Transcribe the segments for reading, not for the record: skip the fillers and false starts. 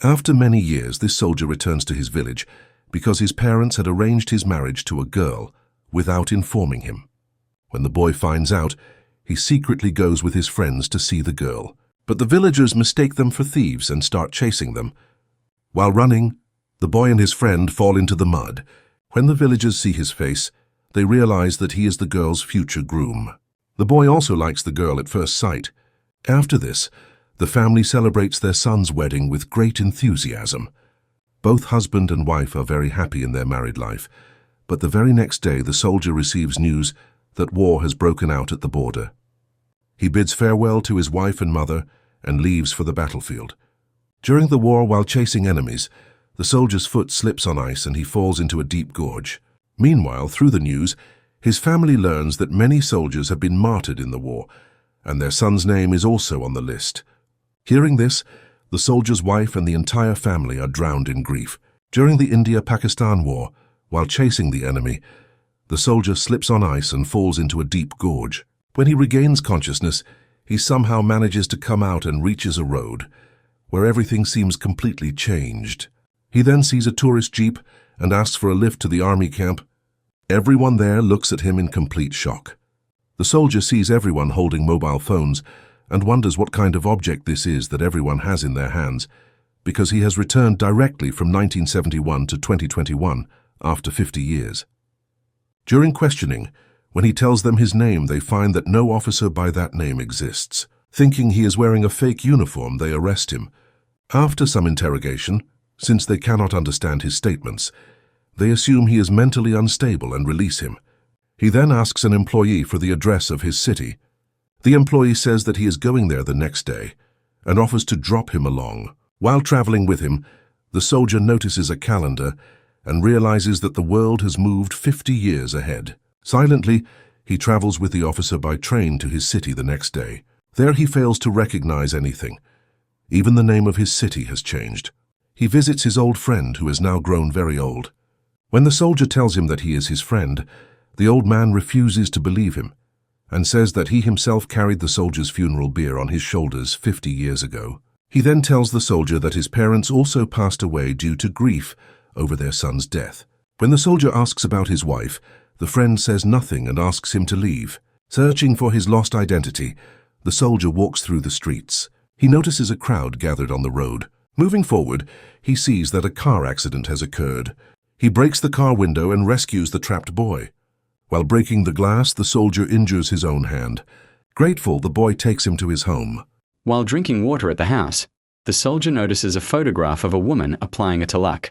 After many years, this soldier returns to his village because his parents had arranged his marriage to a girl without informing him. When the boy finds out, he secretly goes with his friends to see the girl. But the villagers mistake them for thieves and start chasing them. While running, the boy and his friend fall into the mud. When the villagers see his face, they realize that he is the girl's future groom. The boy also likes the girl at first sight. After this, the family celebrates their son's wedding with great enthusiasm. Both husband and wife are very happy in their married life, but the very next day the soldier receives news that war has broken out at the border. He bids farewell to his wife and mother and leaves for the battlefield. During the war, while chasing enemies, the soldier's foot slips on ice and he falls into a deep gorge. Meanwhile, through the news, his family learns that many soldiers have been martyred in the war, and their son's name is also on the list. Hearing this, the soldier's wife and the entire family are drowned in grief. During the India-Pakistan War, while chasing the enemy, the soldier slips on ice and falls into a deep gorge. When he regains consciousness, he somehow manages to come out and reaches a road, where everything seems completely changed. He then sees a tourist jeep and asks for a lift to the army camp. Everyone there looks at him in complete shock. The soldier sees everyone holding mobile phones and wonders what kind of object this is that everyone has in their hands, because he has returned directly from 1971 to 2021 after 50 years. During questioning, when he tells them his name, they find that no officer by that name exists. Thinking he is wearing a fake uniform, they arrest him. After some interrogation, since they cannot understand his statements, they assume he is mentally unstable and release him. He then asks an employee for the address of his city. The employee says that he is going there the next day and offers to drop him along. While traveling with him, the soldier notices a calendar and realizes that the world has moved 50 years ahead. Silently, he travels with the officer by train to his city the next day. There he fails to recognize anything. Even the name of his city has changed. He visits his old friend, who has now grown very old. When the soldier tells him that he is his friend, the old man refuses to believe him and says that he himself carried the soldier's funeral bier on his shoulders 50 years ago. He then tells the soldier that his parents also passed away due to grief over their son's death. When the soldier asks about his wife, the friend says nothing and asks him to leave. Searching for his lost identity, the soldier walks through the streets. He notices a crowd gathered on the road. Moving forward, he sees that a car accident has occurred. He breaks the car window and rescues the trapped boy. While breaking the glass, the soldier injures his own hand. Grateful, the boy takes him to his home. While drinking water at the house, the soldier notices a photograph of a woman applying a talak.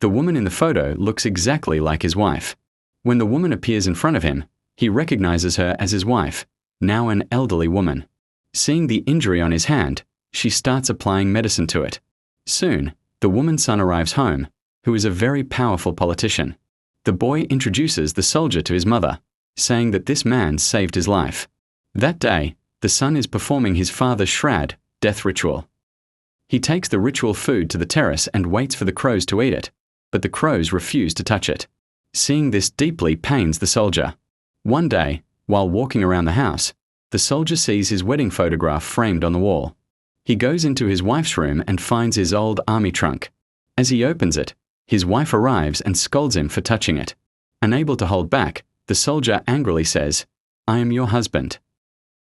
The woman in the photo looks exactly like his wife. When the woman appears in front of him, he recognizes her as his wife, now an elderly woman. Seeing the injury on his hand, she starts applying medicine to it. Soon, the woman's son arrives home, who is a very powerful politician. The boy introduces the soldier to his mother, saying that this man saved his life. That day, the son is performing his father's shroud, death ritual. He takes the ritual food to the terrace and waits for the crows to eat it, but the crows refuse to touch it. Seeing this deeply pains the soldier. One day, while walking around the house, the soldier sees his wedding photograph framed on the wall. He goes into his wife's room and finds his old army trunk. As he opens it, his wife arrives and scolds him for touching it. Unable to hold back, the soldier angrily says, "I am your husband."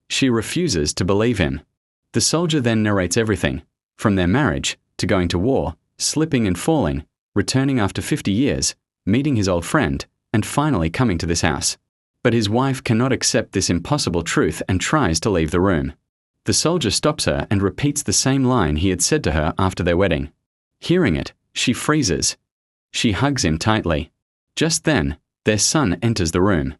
She refuses to believe him. The soldier then narrates everything, from their marriage to going to war, slipping and falling, returning after 50 years, meeting his old friend, and finally coming to this house. But his wife cannot accept this impossible truth and tries to leave the room. The soldier stops her and repeats the same line he had said to her after their wedding. Hearing it, she freezes. She hugs him tightly. Just then, their son enters the room.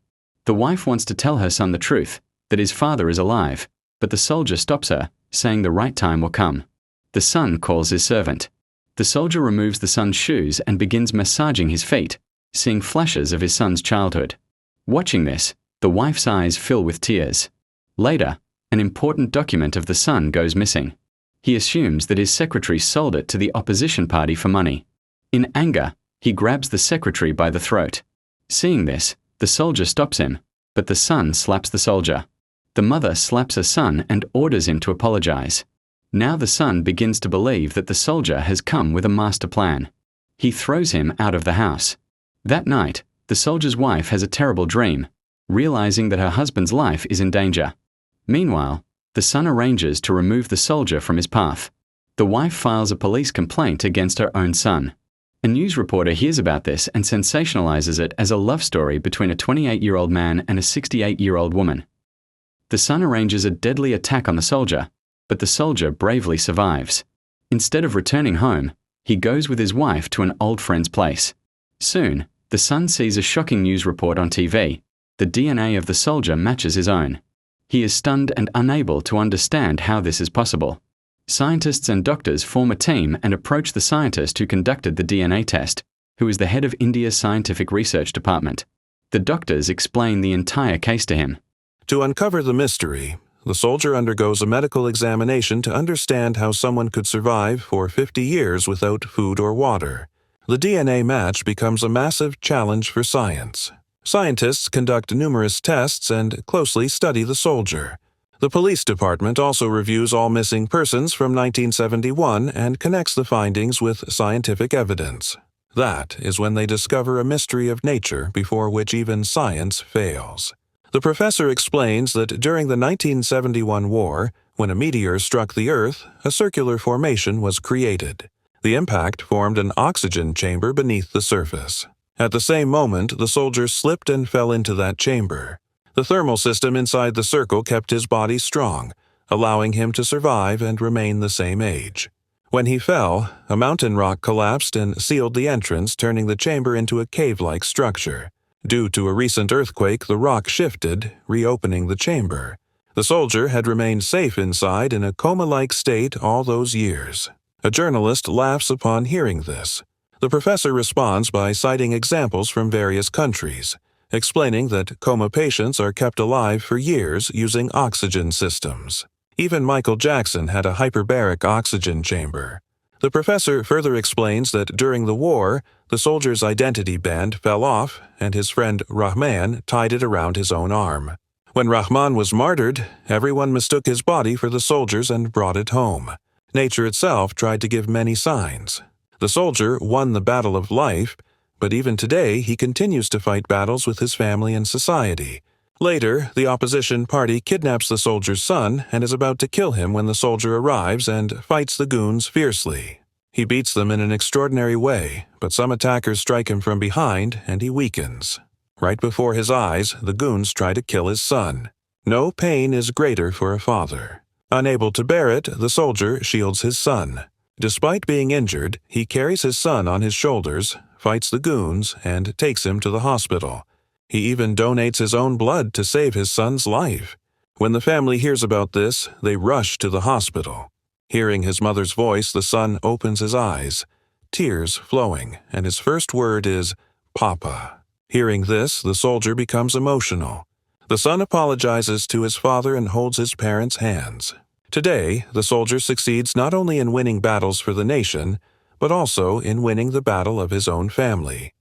The wife wants to tell her son the truth, that his father is alive, but the soldier stops her, saying the right time will come. The son calls his servant. The soldier removes the son's shoes and begins massaging his feet, seeing flashes of his son's childhood. Watching this, the wife's eyes fill with tears. Later, an important document of the son goes missing. He assumes that his secretary sold it to the opposition party for money. In anger, he grabs the secretary by the throat. Seeing this, the soldier stops him, but the son slaps the soldier. The mother slaps her son and orders him to apologize. Now the son begins to believe that the soldier has come with a master plan. He throws him out of the house. That night, the soldier's wife has a terrible dream, realizing that her husband's life is in danger. Meanwhile, the son arranges to remove the soldier from his path. The wife files a police complaint against her own son. A news reporter hears about this and sensationalizes it as a love story between a 28-year-old man and a 68-year-old woman. The son arranges a deadly attack on the soldier, but the soldier bravely survives. Instead of returning home, he goes with his wife to an old friend's place. Soon, the son sees a shocking news report on TV. The DNA of the soldier matches his own. He is stunned and unable to understand how this is possible. Scientists and doctors form a team and approach the scientist who conducted the DNA test, who is the head of India's scientific research department. The doctors explain the entire case to him. To uncover the mystery, the soldier undergoes a medical examination to understand how someone could survive for 50 years without food or water. The DNA match becomes a massive challenge for science. Scientists conduct numerous tests and closely study the soldier. The police department also reviews all missing persons from 1971 and connects the findings with scientific evidence. That is when they discover a mystery of nature before which even science fails. The professor explains that during the 1971 war, when a meteor struck the Earth, a circular formation was created. The impact formed an oxygen chamber beneath the surface. At the same moment, the soldier slipped and fell into that chamber. The thermal system inside the circle kept his body strong, allowing him to survive and remain the same age. When he fell, a mountain rock collapsed and sealed the entrance, turning the chamber into a cave-like structure. Due to a recent earthquake, the rock shifted, reopening the chamber. The soldier had remained safe inside in a coma-like state all those years. A journalist laughs upon hearing this. The professor responds by citing examples from various countries, explaining that coma patients are kept alive for years using oxygen systems. Even Michael Jackson had a hyperbaric oxygen chamber. The professor further explains that during the war, the soldier's identity band fell off and his friend Rahman tied it around his own arm. When Rahman was martyred, everyone mistook his body for the soldier's and brought it home. Nature itself tried to give many signs. The soldier won the battle of life, but even today he continues to fight battles with his family and society. Later, the opposition party kidnaps the soldier's son and is about to kill him when the soldier arrives and fights the goons fiercely. He beats them in an extraordinary way, but some attackers strike him from behind and he weakens. Right before his eyes, the goons try to kill his son. No pain is greater for a father. Unable to bear it, the soldier shields his son. Despite being injured, he carries his son on his shoulders, fights the goons, and takes him to the hospital. He even donates his own blood to save his son's life. When the family hears about this, they rush to the hospital. Hearing his mother's voice, the son opens his eyes, tears flowing, and his first word is, "Papa." Hearing this, the soldier becomes emotional. The son apologizes to his father and holds his parents' hands. Today, the soldier succeeds not only in winning battles for the nation, but also in winning the battle of his own family.